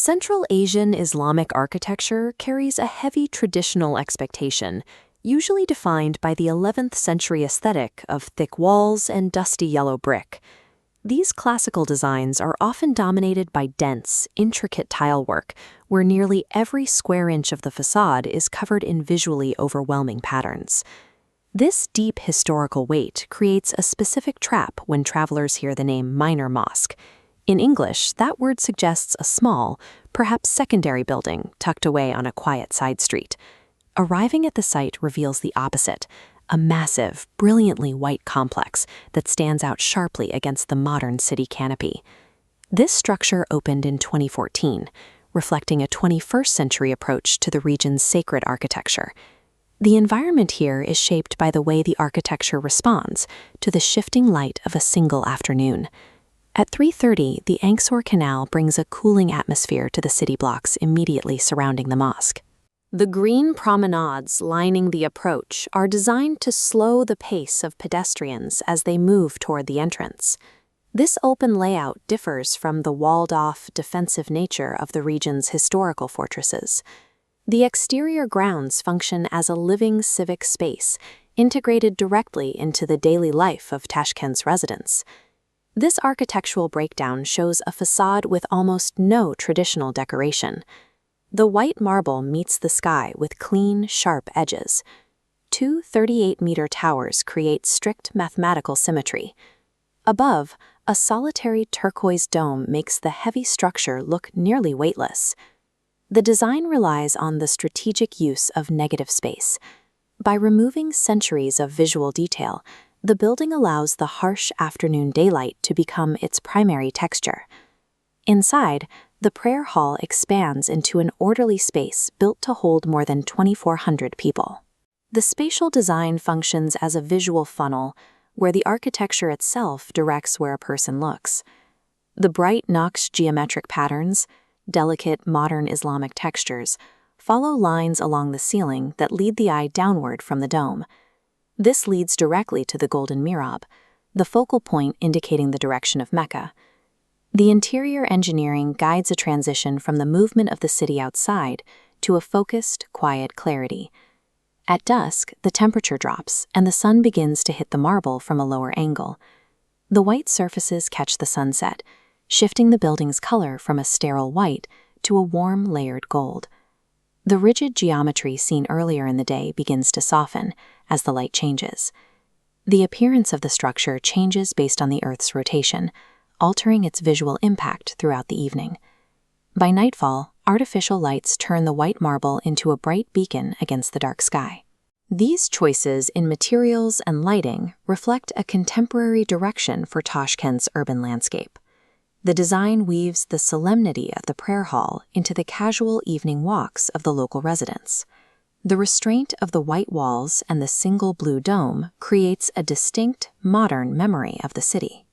Central Asian Islamic architecture carries a heavy traditional expectation, usually defined by the 11th century aesthetic of thick walls and dusty yellow brick. These classical designs are often dominated by dense, intricate tile work, where nearly every square inch of the facade is covered in visually overwhelming patterns. This deep historical weight creates a specific trap when travelers hear the name minor mosque. In English, that word suggests a small, perhaps secondary building tucked away on a quiet side street. Arriving at the site reveals the opposite, a massive, brilliantly white complex that stands out sharply against the modern city canopy. This structure opened in 2014, reflecting a 21st century approach to the region's sacred architecture. The environment here is shaped by the way the architecture responds to the shifting light of a single afternoon. At 3:30, the Angkor Canal brings a cooling atmosphere to the city blocks immediately surrounding the mosque. The green promenades lining the approach are designed to slow the pace of pedestrians as they move toward the entrance. This open layout differs from the walled-off, defensive nature of the region's historical fortresses. The exterior grounds function as a living civic space, integrated directly into the daily life of Tashkent's residents. This architectural breakdown shows a facade with almost no traditional decoration. The white marble meets the sky with clean, sharp edges. Two 38-meter towers create strict mathematical symmetry. Above, a solitary turquoise dome makes the heavy structure look nearly weightless. The design relies on the strategic use of negative space. By removing centuries of visual detail, the building allows the harsh afternoon daylight to become its primary texture. Inside, the prayer hall expands into an orderly space built to hold more than 2,400 people. The spatial design functions as a visual funnel, where the architecture itself directs where a person looks. The bright Naqsh geometric patterns, delicate modern Islamic textures, follow lines along the ceiling that lead the eye downward from the dome. This leads directly to the Golden Mihrab, the focal point indicating the direction of Mecca. The interior engineering guides a transition from the movement of the city outside to a focused, quiet clarity. At dusk, the temperature drops and the sun begins to hit the marble from a lower angle. The white surfaces catch the sunset, shifting the building's color from a sterile white to a warm, layered gold. The rigid geometry seen earlier in the day begins to soften as the light changes. The appearance of the structure changes based on the Earth's rotation, altering its visual impact throughout the evening. By nightfall, artificial lights turn the white marble into a bright beacon against the dark sky. These choices in materials and lighting reflect a contemporary direction for Tashkent's urban landscape. The design weaves the solemnity of the prayer hall into the casual evening walks of the local residents. The restraint of the white walls and the single blue dome creates a distinct, modern memory of the city.